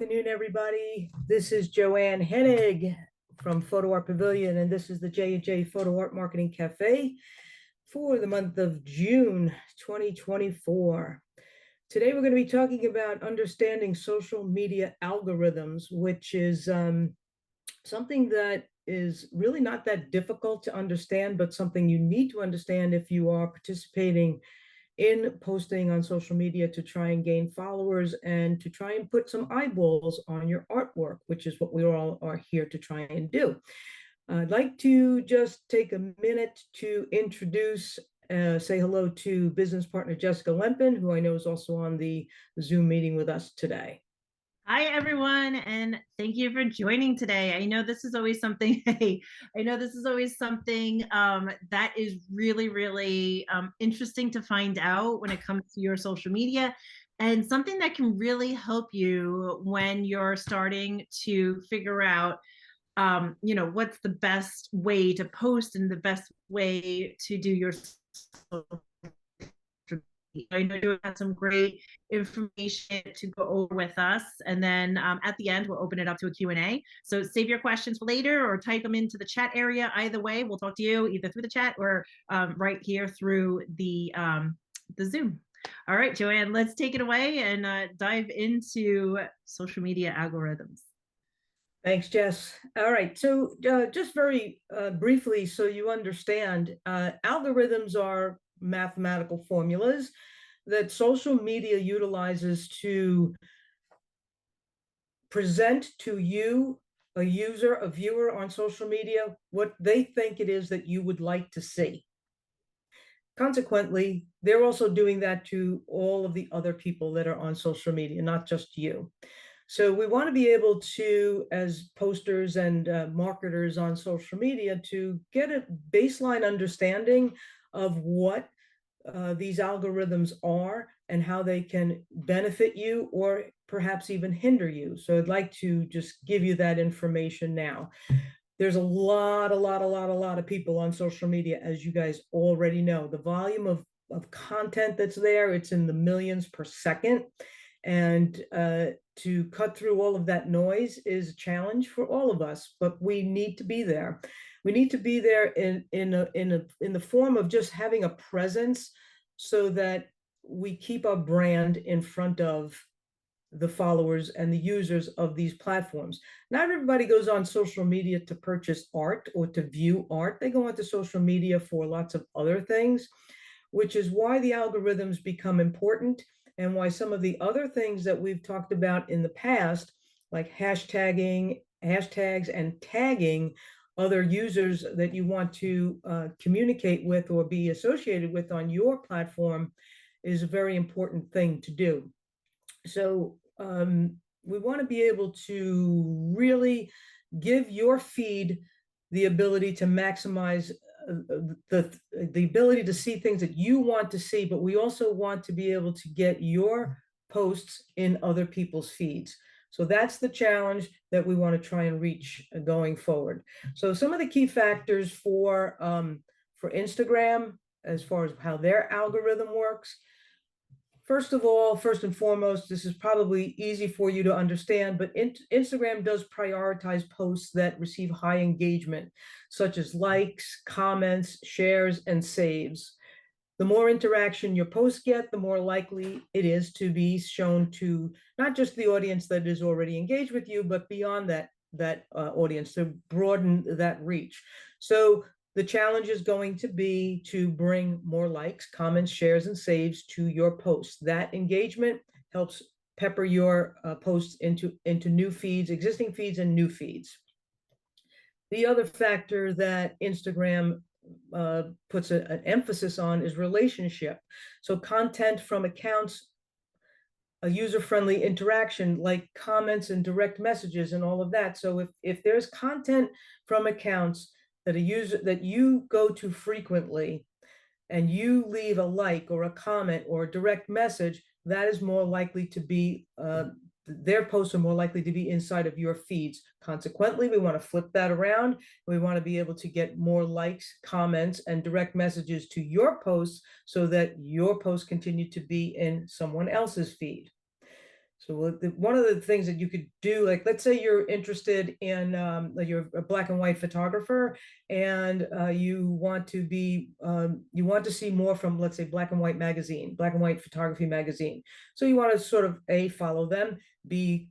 afternoon, everybody. This is Joanne Hennig from Photo Art Pavilion, and this is the J&J Photo Art Marketing Cafe for the month of June 2024. Today, we're going to be talking about understanding social media algorithms, which is something that is really not that difficult to understand, but something you need to understand if you are participating in posting on social media to try and gain followers and to try and put some eyeballs on your artwork, which is what we all are here to try and do. I'd like to just take a minute to introduce, say hello to business partner Jessica Lempin, who I know is also on the Zoom meeting with us today. Hi, everyone, and thank you for joining today. I know this is always something, that is really, really interesting to find out when it comes to your social media, and something that can really help you when you're starting to figure out, what's the best way to post and the best way to do your social. I know you had some great information to go over with us. And then at the end, we'll open it up to a Q&A. So save your questions for later or type them into the chat area. Either way, we'll talk to you either through the chat or right here through the Zoom. All right, Joanne, let's take it away and dive into social media algorithms. Thanks, Jess. All right, so just very briefly, so you understand, algorithms are mathematical formulas that social media utilizes to present to you, a user, a viewer on social media, what they think it is that you would like to see. Consequently, they're also doing that to all of the other people that are on social media, not just you. So we want to be able to, as posters and marketers on social media, to get a baseline understanding of what these algorithms are and how they can benefit you or perhaps even hinder you. So I'd like to just give you that information now. There's a lot of people on social media, as you guys already know. The volume of content that's there, it's in the millions per second. And to cut through all of that noise is a challenge for all of us, but we need to be there. We need to be there in the form of just having a presence so that we keep our brand in front of the followers and the users of these platforms. Not everybody goes on social media to purchase art or to view art. They go onto social media for lots of other things, which is why the algorithms become important and why some of the other things that we've talked about in the past, like hashtags and tagging other users that you want to communicate with or be associated with on your platform, is a very important thing to do. So we want to be able to really give your feed the ability to maximize the ability to see things that you want to see, but we also want to be able to get your posts in other people's feeds. So that's the challenge that we want to try and reach going forward. So some of the key factors for Instagram, as far as how their algorithm works. First of all, first and foremost, this is probably easy for you to understand, but Instagram does prioritize posts that receive high engagement, such as likes, comments, shares, and saves. The more interaction your posts get, the more likely it is to be shown to not just the audience that is already engaged with you, but beyond that audience, to broaden that reach. So the challenge is going to be to bring more likes, comments, shares, and saves to your posts. That engagement helps pepper your posts into new feeds, existing feeds, and new feeds. The other factor that Instagram puts an emphasis on is relationship. So content from accounts, a user-friendly interaction like comments and direct messages and all of that. So if there's content from accounts that a user that you go to frequently and you leave a like or a comment or a direct message, that is more likely to be their posts are more likely to be inside of your feeds. Consequently, we want to flip that around. We want to be able to get more likes, comments, and direct messages to your posts so that your posts continue to be in someone else's feed. So one of the things that you could do, like let's say you're interested in, like you're a black and white photographer, and you want to see more from, let's say, black and white magazine, black and white photography magazine. So you want to sort of a follow them, b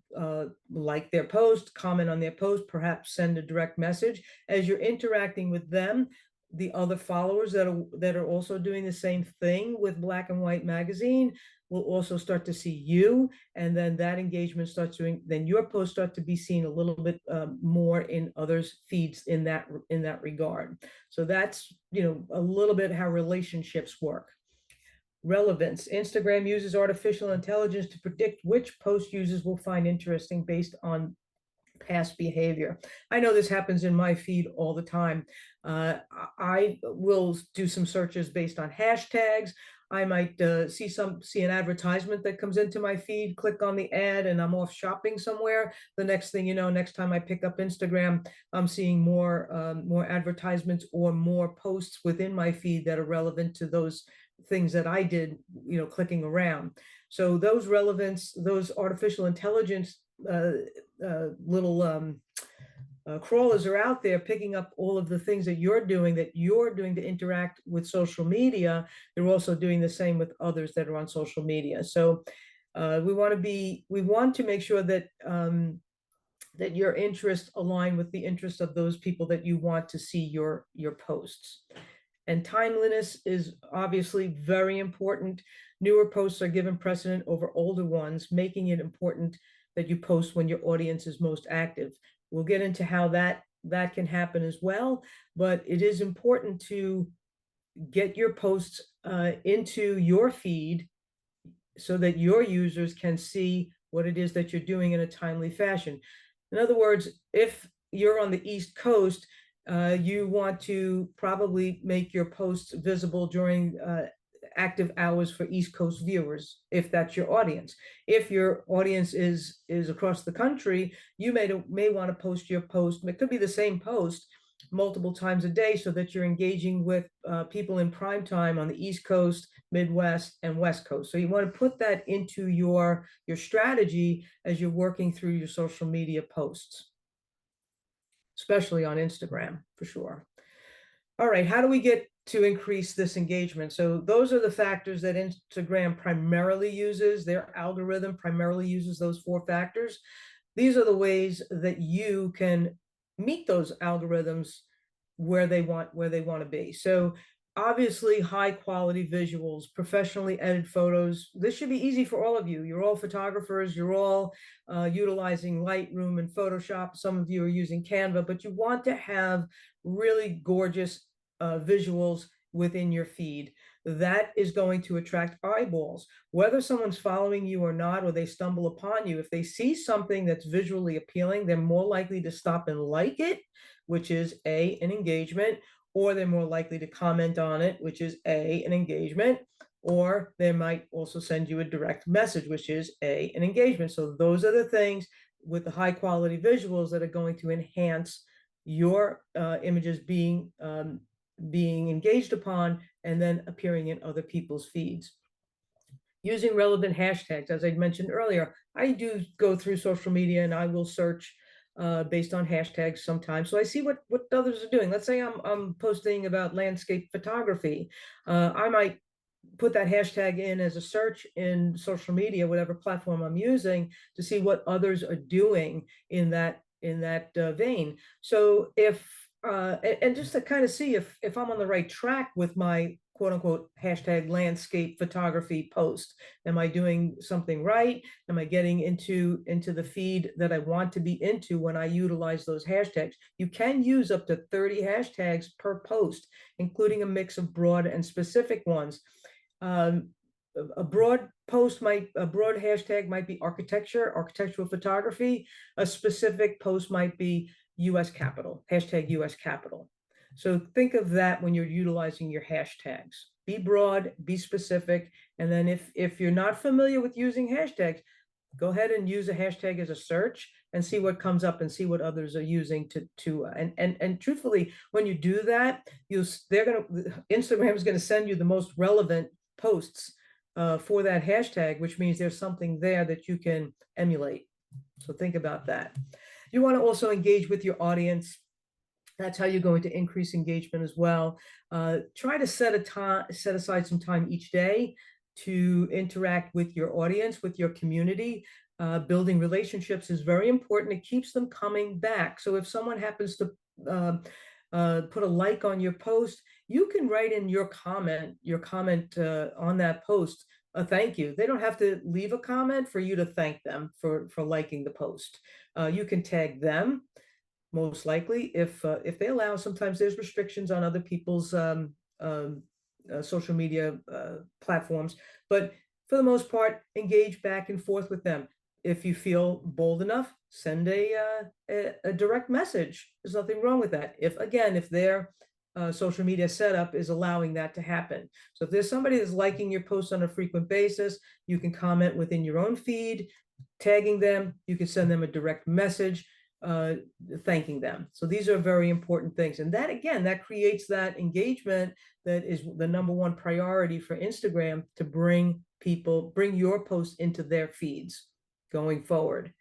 like their post, comment on their post, perhaps send a direct message as you're interacting with them. The other followers that are also doing the same thing with black and white magazine will also start to see you, and then that engagement starts doing, then your posts start to be seen a little bit more in others feeds in that regard. So that's, a little bit how relationships work. Relevance. Instagram uses artificial intelligence to predict which post users will find interesting based on past behavior. I know this happens in my feed all the time. I will do some searches based on hashtags. I might see an advertisement that comes into my feed, click on the ad, and I'm off shopping somewhere. The next thing you know, next time I pick up Instagram, I'm seeing more advertisements or more posts within my feed that are relevant to those things that I did, clicking around. So those relevance, those artificial intelligence little crawlers are out there picking up all of the things that you're doing to interact with social media. They're also doing the same with others that are on social media. So we want to make sure that that your interests align with the interests of those people that you want to see your posts. And timeliness is obviously very important. Newer posts are given precedent over older ones, making it important that you post when your audience is most active. We'll get into how that can happen as well, but it is important to get your posts into your feed so that your users can see what it is that you're doing in a timely fashion. In other words, if you're on the East Coast, you want to probably make your posts visible during active hours for East Coast viewers, if that's your audience. If your audience is across the country, you may want to post your post. It could be the same post multiple times a day so that you're engaging with people in prime time on the East Coast, Midwest, and West Coast. So you want to put that into your strategy as you're working through your social media posts, especially on Instagram, for sure. All right, how do we get to increase this engagement? So those are the factors that Instagram primarily uses. Their algorithm primarily uses those 4 factors. These are the ways that you can meet those algorithms where they want to be. So obviously, high quality visuals, professionally edited photos. This should be easy for all of you. You're all photographers. You're all utilizing Lightroom and Photoshop. Some of you are using Canva, but you want to have really gorgeous visuals within your feed. That is going to attract eyeballs. Whether someone's following you or not, or they stumble upon you, if they see something that's visually appealing, they're more likely to stop and like it, which is an engagement, or they're more likely to comment on it, which is an engagement, or they might also send you a direct message, which is an engagement. So those are the things with the high quality visuals that are going to enhance your images being engaged upon and then appearing in other people's feeds. Using relevant hashtags, as I mentioned earlier, I do go through social media and I will search based on hashtags sometimes. So I see what others are doing. Let's say I'm posting about landscape photography. I might put that hashtag in as a search in social media, whatever platform I'm using, to see what others are doing in that vein. So if and just to kind of see if I'm on the right track with my quote unquote hashtag landscape photography post. Am I doing something right? Am I getting into the feed that I want to be into when I utilize those hashtags? You can use up to 30 hashtags per post, including a mix of broad and specific ones. A broad hashtag might be architectural photography. A specific post might be US Capitol, hashtag US Capitol. So think of that when you're utilizing your hashtags. Be broad, be specific, and then if you're not familiar with using hashtags, go ahead and use a hashtag as a search and see what comes up and see what others are using and truthfully, when you do that, Instagram is going to send you the most relevant posts for that hashtag, which means there's something there that you can emulate. So think about that. You want to also engage with your audience. That's how you're going to increase engagement as well. Try to set aside some time each day to interact with your audience, with your community. Building relationships is very important. It keeps them coming back. So if someone happens to put a like on your post, you can write in your comment on that post a thank you. They don't have to leave a comment for you to thank them for liking the post. You can tag them most likely if they allow. Sometimes there's restrictions on other people's social media platforms, but for the most part, engage back and forth with them. If you feel bold enough, send a direct message. There's nothing wrong with that. If their social media setup is allowing that to happen. So if there's somebody that's liking your posts on a frequent basis, you can comment within your own feed, tagging them. You can send them a direct message thanking them. So these are very important things. And that, again, that creates that engagement that is the number one priority for Instagram, to bring your posts into their feeds going forward.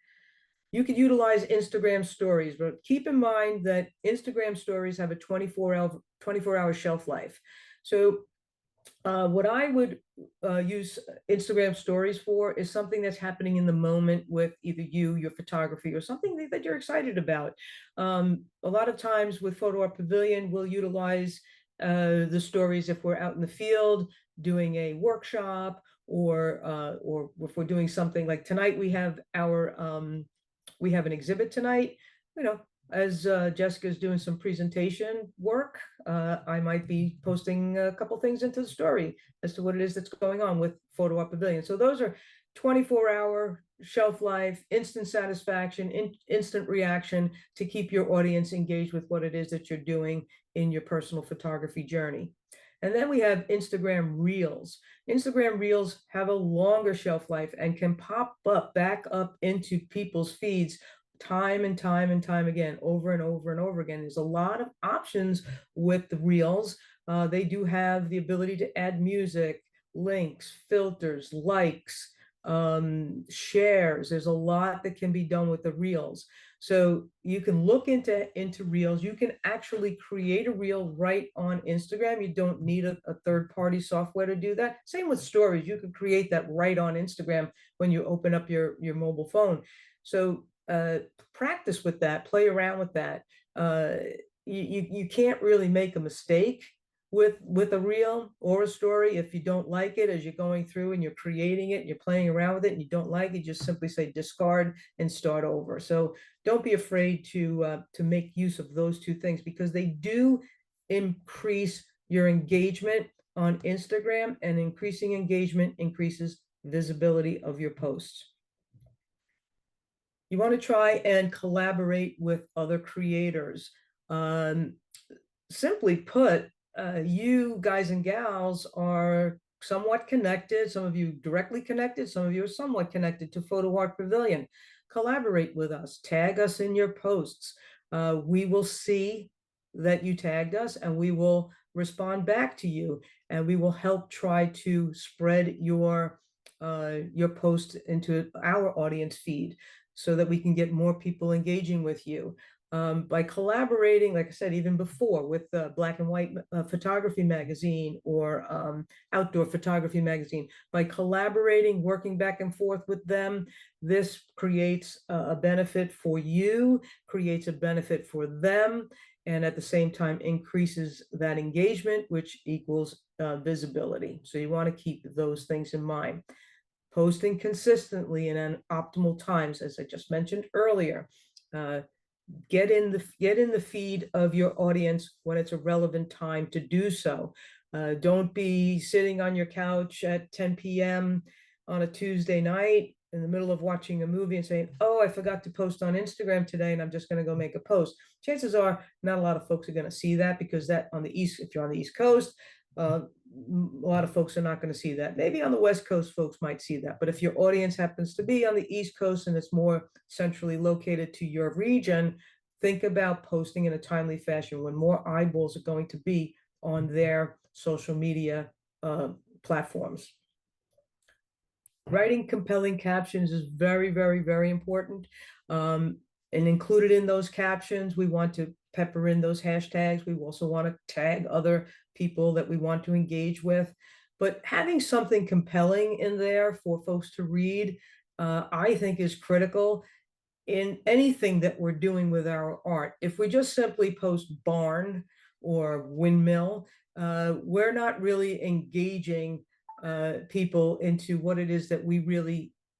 You can utilize Instagram stories, but keep in mind that Instagram stories have a 24-hour shelf life. So what I would use Instagram stories for is something that's happening in the moment with either your photography, or something that you're excited about. A lot of times with Photo Art Pavilion, we'll utilize the stories if we're out in the field doing a workshop, or if we're doing something like tonight. We have an exhibit tonight. As Jessica's doing some presentation work, I might be posting a couple things into the story as to what it is that's going on with Photo Art Pavilion. So those are 24-hour shelf life, instant satisfaction, instant reaction to keep your audience engaged with what it is that you're doing in your personal photography journey. And then we have Instagram Reels. Instagram Reels have a longer shelf life and can pop back up into people's feeds time and time and time again, over and over and over again. There's a lot of options with the Reels. They do have the ability to add music, links, filters, likes, shares. There's a lot that can be done with the Reels. So you can look into Reels. You can actually create a Reel right on Instagram. You don't need a third-party software to do that. Same with stories. You can create that right on Instagram when you open up your mobile phone. So practice with that, play around with that. You can't really make a mistake with a reel or a story if you don't like it as you're going through and you're creating it and you're playing around with it and you don't like it. Just simply say discard and start over. So don't be afraid to make use of those two things, because they do increase your engagement on Instagram, and increasing engagement increases visibility of your posts. You want to try and collaborate with other creators. Simply put, you guys and gals are somewhat connected. Some of you directly connected, some of you are somewhat connected to Photo Art Pavilion. Collaborate with us, tag us in your posts. We will see that you tagged us, and we will respond back to you, and we will help try to spread your post into our audience feed, so that we can get more people engaging with you. By collaborating, like I said, even before with Black and White Photography Magazine, or Outdoor Photography Magazine, by collaborating, working back and forth with them, this creates a benefit for you, creates a benefit for them, and at the same time increases that engagement, which equals visibility. So you want to keep those things in mind. Posting consistently and at optimal times, as I just mentioned earlier. Get in the feed of your audience when it's a relevant time to do so. Don't be sitting on your couch at 10 p.m. on a Tuesday night in the middle of watching a movie and saying, oh, I forgot to post on Instagram today, and I'm just going to go make a post. Chances are not a lot of folks are going to see that, because that if you're on the East Coast, a lot of folks are not going to see that. Maybe on the West Coast, folks might see that. But if your audience happens to be on the East Coast and it's more centrally located to your region, think about posting in a timely fashion when more eyeballs are going to be on their social media platforms. Writing compelling captions is very, very, very important. Um, and included in those captions, we want to pepper in those hashtags. We also want to tag other people that we want to engage with. But having something compelling in there for folks to read, I think is critical in anything that we're doing with our art. If we just simply post barn or windmill, we're not really engaging people into what it is that we're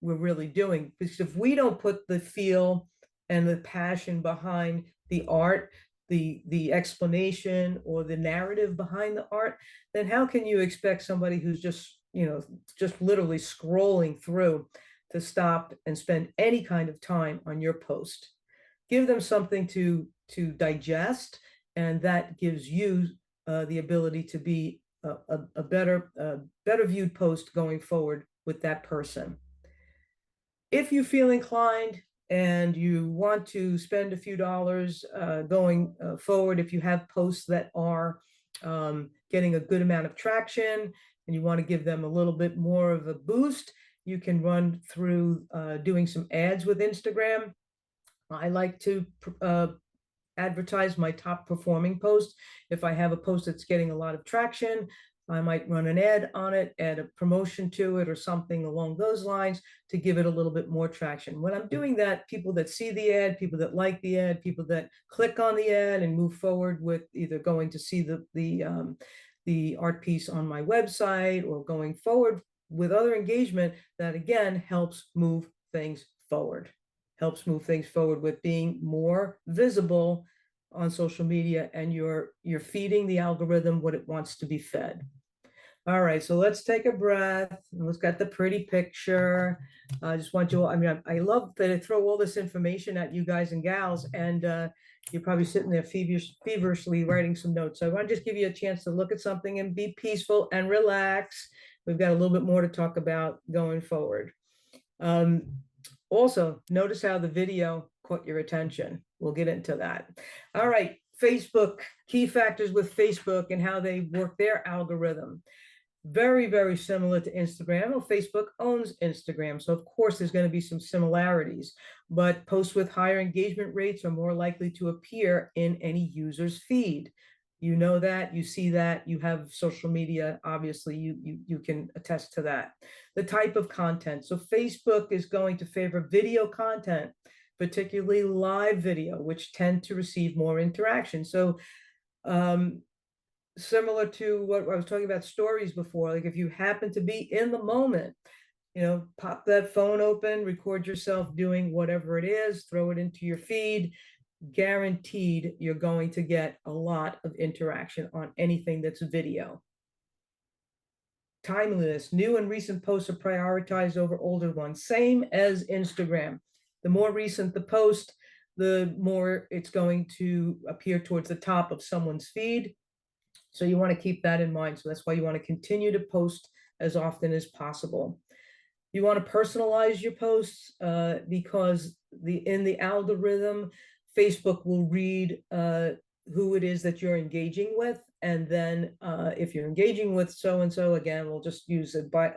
really doing. Because if we don't put the feel and the passion behind the art, the explanation or the narrative behind the art, then how can you expect somebody who's just, just literally scrolling through to stop and spend any kind of time on your post? Give them something to digest, and that gives you the ability to be a better viewed post going forward with that person. If you feel inclined and you want to spend a few dollars going forward, if you have posts that are getting a good amount of traction and you want to give them a little bit more of a boost, you can run through doing some ads with Instagram. I like to advertise my top performing post. If I have a post that's getting a lot of traction, I might run an ad on it, add a promotion to it or something along those lines to give it a little bit more traction. When I'm doing that, people that see the ad, people that like the ad, people that click on the ad and move forward with either going to see the art piece on my website or going forward with other engagement, that again helps move things forward. Helps move things forward with being more visible on social media, and you're feeding the algorithm what it wants to be fed. All right, so let's take a breath. Let's get the pretty picture. I just want you, I mean, I love that I throw all this information at you guys and gals, and you're probably sitting there feverishly writing some notes. So I want to just give you a chance to look at something and be peaceful and relax. We've got a little bit more to talk about going forward. Also, notice how the video caught your attention. We'll get into that. All right, Facebook, key factors with Facebook and how they work their algorithm. Very, very similar to Instagram. Well, Facebook owns Instagram, so of course there's going to be some similarities, but posts with higher engagement rates are more likely to appear in any user's feed. You know that, you see that, you have social media, obviously you can attest to that. The type of content. So Facebook is going to favor video content, particularly live video, which tend to receive more interaction. So similar to what I was talking about stories before, like if you happen to be in the moment, pop that phone open, record yourself doing whatever it is, throw it into your feed. Guaranteed you're going to get a lot of interaction on anything that's video. Timeliness. New and recent posts are prioritized over older ones, same as Instagram. The more recent the post, the more it's going to appear towards the top of someone's feed. So you want to keep that in mind. So that's why you want to continue to post as often as possible. You want to personalize your posts because in the algorithm, Facebook will read who it is that you're engaging with, and then if you're engaging with so and so, again, we'll just use a black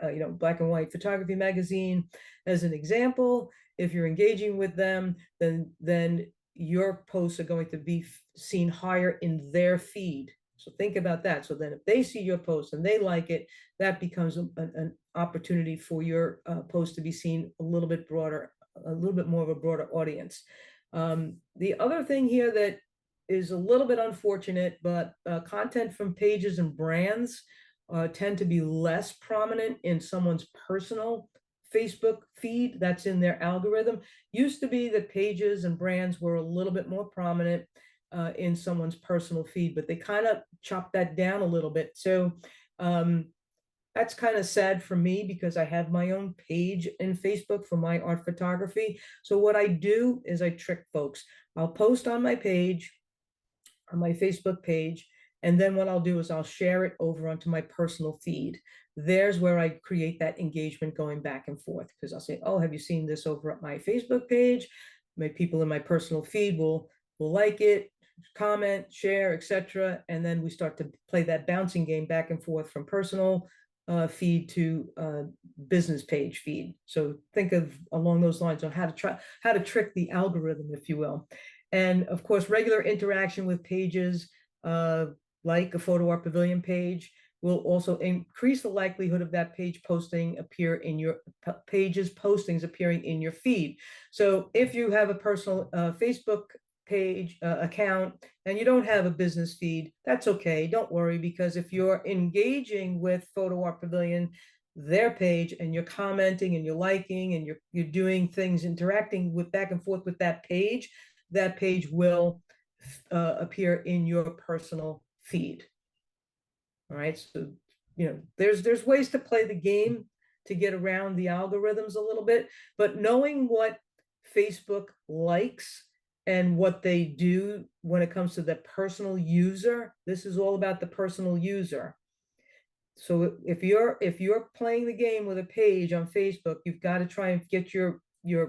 and white photography magazine as an example. If you're engaging with them, then your posts are going to be seen higher in their feed. So think about that. So then if they see your post and they like it, that becomes an opportunity for your post to be seen a little bit broader, a little bit more of a broader audience. The other thing here that is a little bit unfortunate, but content from pages and brands tend to be less prominent in someone's personal Facebook feed that's in their algorithm. Used to be that pages and brands were a little bit more prominent in someone's personal feed, but they kind of chopped that down a little bit. So that's kind of sad for me because I have my own page in Facebook for my art photography. So what I do is I trick folks. I'll post on my page, on my Facebook page, and then what I'll do is I'll share it over onto my personal feed. There's where I create that engagement going back and forth, because I'll say, oh, have you seen this over at my Facebook page? My people in my personal feed will like it, comment, share, etc. And then we start to play that bouncing game back and forth from personal feed to business page feed. So think of along those lines on how to trick the algorithm, if you will. And of course, regular interaction with pages like a Photo Art Pavilion page will also increase the likelihood of that page posting appear in your pages postings appearing in your feed. So if you have a personal Facebook page account and you don't have a business feed, that's okay. Don't worry, because if you're engaging with Photo Art Pavilion, their page, and you're commenting and you're liking and you're doing things, interacting with back and forth with that page will appear in your personal feed. All right. So, there's ways to play the game to get around the algorithms a little bit, but knowing what Facebook likes and what they do when it comes to the personal user, this is all about the personal user. So if you're playing the game with a page on Facebook, you've got to try and get your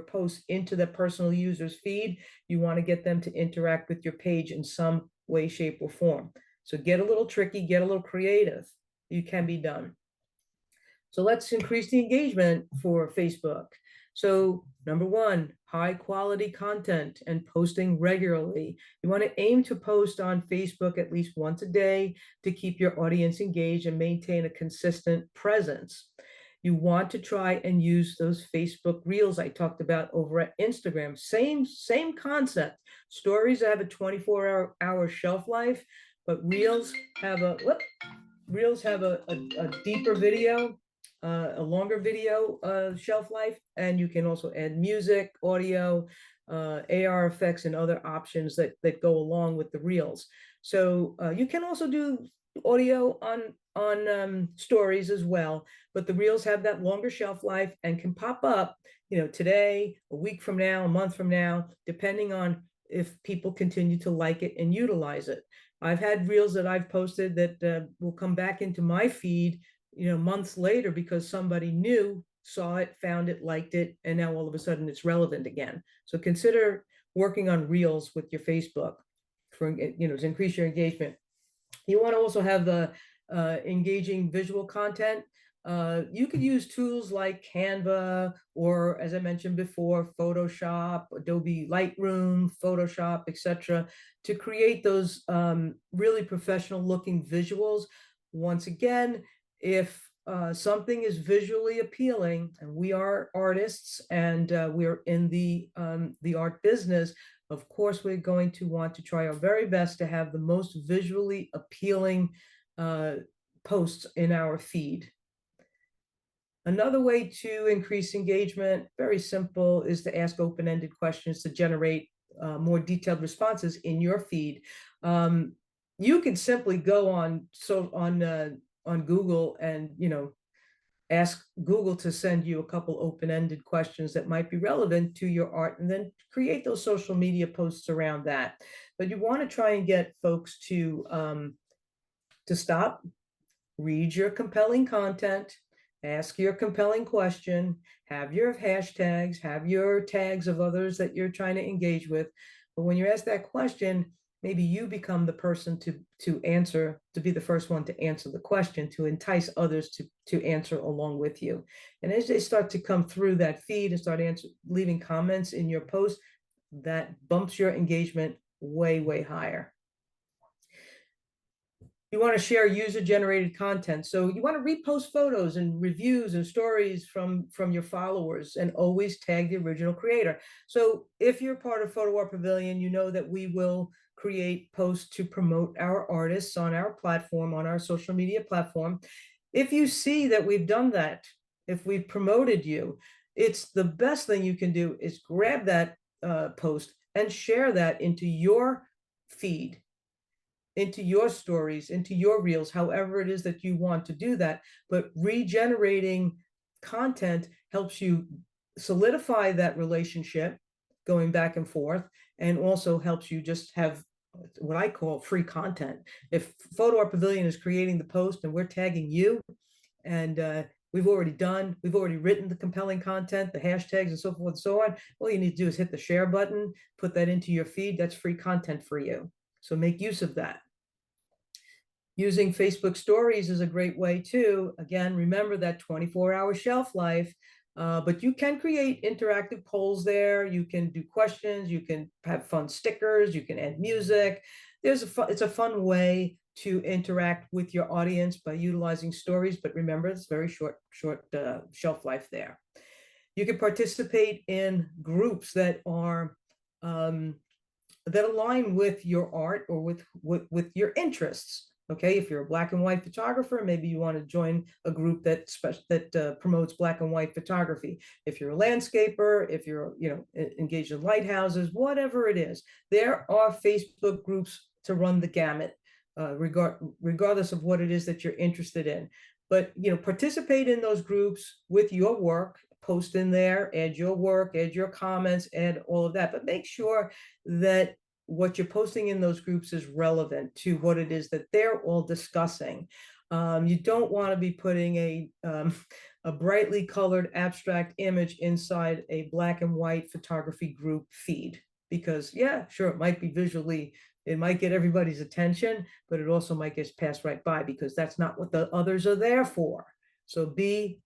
posts into the personal user's feed. You want to get them to interact with your page in some way, shape, or form. So get a little tricky, get a little creative. You can be done. So let's increase the engagement for Facebook. So number one, high quality content and posting regularly. You want to aim to post on Facebook at least once a day to keep your audience engaged and maintain a consistent presence. You want to try and use those Facebook Reels I talked about over at Instagram. Same concept. Stories have a 24-hour shelf life, but Reels have a deeper video, a longer video shelf life, and you can also add music, audio, AR effects, and other options that go along with the reels. So you can also do audio on stories as well, but the reels have that longer shelf life and can pop up, today, a week from now, a month from now, depending on if people continue to like it and utilize it. I've had reels that I've posted that will come back into my feed, months later, because somebody new saw it, found it, liked it, and now all of a sudden it's relevant again. So consider working on reels with your Facebook for, to increase your engagement. You want to also have the engaging visual content. You could use tools like Canva, or as I mentioned before, Photoshop, Adobe Lightroom, Photoshop, etc., to create those really professional looking visuals. Once again, if something is visually appealing, and we are artists and we're in the art business, of course, we're going to want to try our very best to have the most visually appealing posts in our feed. Another way to increase engagement, very simple, is to ask open-ended questions to generate more detailed responses in your feed. You can simply go on Google and ask Google to send you a couple open-ended questions that might be relevant to your art, and then create those social media posts around that. But you want to try and get folks to stop, read your compelling content, ask your compelling question, have your hashtags, have your tags of others that you're trying to engage with. But when you ask that question, maybe you become the person to answer, to be the first one to answer the question, to entice others to answer along with you. And as they start to come through that feed and start leaving comments in your post, that bumps your engagement way, way higher. You want to share user-generated content. So you want to repost photos and reviews and stories from your followers, and always tag the original creator. So if you're part of Photo Art Pavilion, you know that we will create posts to promote our artists on our platform, on our social media platform. If you see that we've done that, if we've promoted you, it's the best thing you can do is grab that post and share that into your feed, into your stories, into your reels, however it is that you want to do that. But regenerating content helps you solidify that relationship, going back and forth, and also helps you just have what I call free content. If Photo Art Pavilion is creating the post and we're tagging you, and we've already written the compelling content, the hashtags and so forth and so on, all you need to do is hit the share button, put that into your feed. That's free content for you. So make use of that. Using Facebook stories is a great way too. Again, remember that 24-hour shelf life, but you can create interactive polls there. You can do questions, you can have fun stickers, you can add music. It's a fun way to interact with your audience by utilizing stories, but remember, it's very short shelf life there. You can participate in groups um, that align with your art or with your interests. Okay, if you're a black and white photographer, maybe you want to join a group that promotes black and white photography. If you're a landscaper, if you're engaged in lighthouses, whatever it is, there are Facebook groups to run the gamut, regardless of what it is that you're interested in. But participate in those groups with your work, post in there, add your work, add your comments, add all of that. But make sure that what you're posting in those groups is relevant to what it is that they're all discussing. You don't want to be putting a brightly colored abstract image inside a black and white photography group feed, because yeah, sure, it might get everybody's attention, but it also might get passed right by, because that's not what the others are there for. So be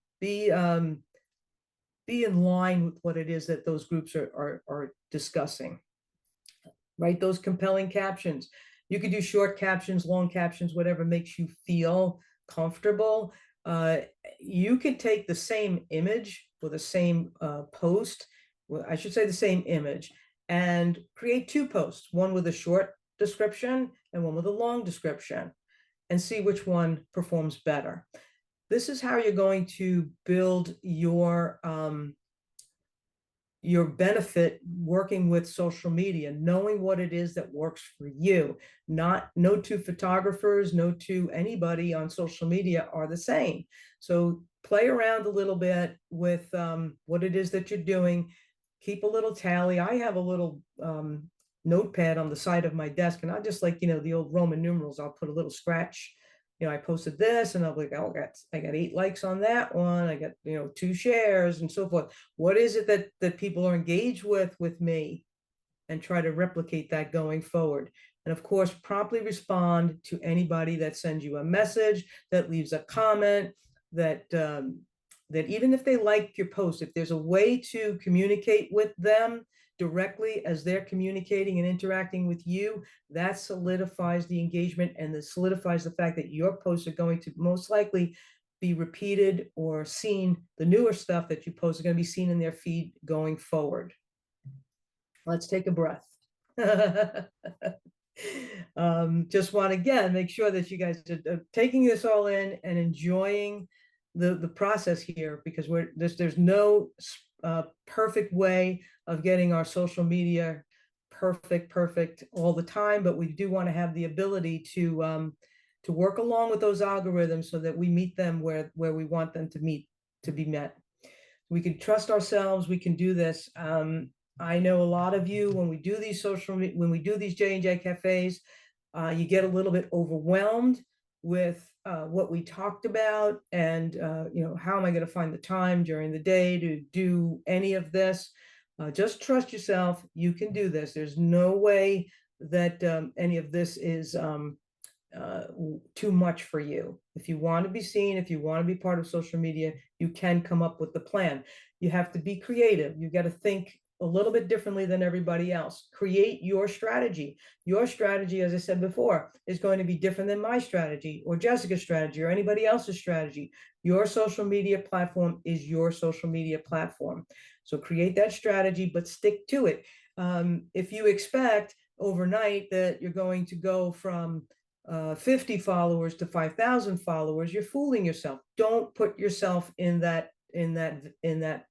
in line with what it is that those groups are discussing. Write those compelling captions. You could do short captions, long captions, whatever makes you feel comfortable. Uh, you could take the same image for the same post, well, I should say the same image, and create two posts, one with a short description and one with a long description, and see which one performs better. This is how you're going to build your benefit working with social media, knowing what it is that works for you. No two photographers, no two anybody on social media are the same. So play around a little bit with what it is that you're doing. Keep a little tally. I have a little notepad on the side of my desk, and I just, like, the old Roman numerals, I'll put a little scratch. I posted this, and I'll be like, oh, I got 8 likes on that one. I got 2 shares, and so forth. What is it that people are engaged with me, and try to replicate that going forward. And of course, promptly respond to anybody that sends you a message, that leaves a comment, that even if they like your post, if there's a way to communicate with them directly as they're communicating and interacting with you, that solidifies the engagement, and that solidifies the fact that your posts are going to most likely be repeated or seen. The newer stuff that you post are going to be seen in their feed going forward. Let's take a breath. Just want to again make sure that you guys are taking this all in and enjoying the process here, because there's no perfect way of getting our social media perfect all the time, but we do want to have the ability to work along with those algorithms so that we meet them where we want them to be met. We can trust ourselves. We can do this. I know a lot of you, when we do these J&J cafes, you get a little bit overwhelmed with what we talked about, and how am I going to find the time during the day to do any of this? Just trust yourself. You can do this. There's no way that any of this is too much for you. If you want to be seen, if you want to be part of social media, you can come up with the plan. You have to be creative. You got to think a little bit differently than everybody else. Create your strategy. Your strategy, as I said before, is going to be different than my strategy or Jessica's strategy or anybody else's strategy. Your social media platform is your social media platform. So create that strategy, but stick to it. If you expect overnight that you're going to go from 50 followers to 5,000 followers, you're fooling yourself. Don't put yourself in that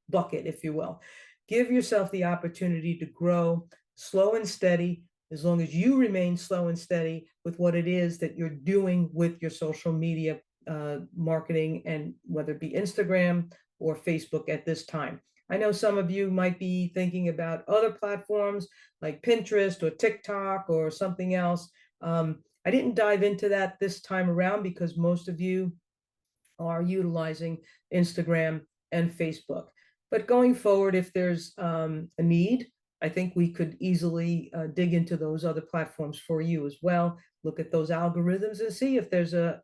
bucket, if you will. Give yourself the opportunity to grow slow and steady, as long as you remain slow and steady with what it is that you're doing with your social media marketing, and whether it be Instagram or Facebook at this time. I know some of you might be thinking about other platforms like Pinterest or TikTok or something else. I didn't dive into that this time around because most of you are utilizing Instagram and Facebook. But going forward, if there's a need, I think we could easily dig into those other platforms for you as well. Look at those algorithms and see if there's a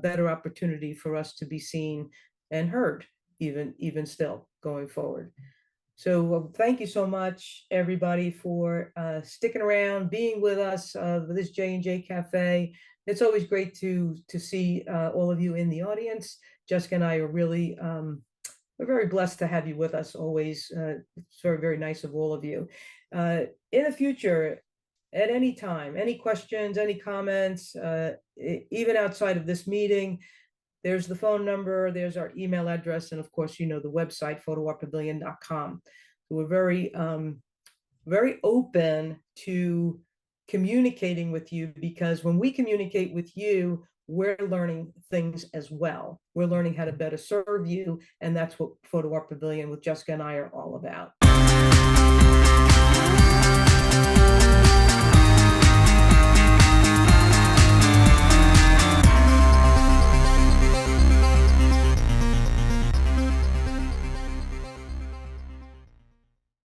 better opportunity for us to be seen and heard, even still going forward. So thank you so much, everybody, for sticking around, being with us for this J&J Cafe. It's always great to see all of you in the audience. Jessica and I are really we're very blessed to have you with us always. It's very, very nice of all of you. In the future, at any time, any questions, any comments, even outside of this meeting, there's the phone number, there's our email address, and of course, you know, the website, photoartpavilion.com. We're very open to communicating with you, because when we communicate with you, we're learning things as well. We're learning how to better serve you, and that's what Photo Art Pavilion with Jessica and I are all about.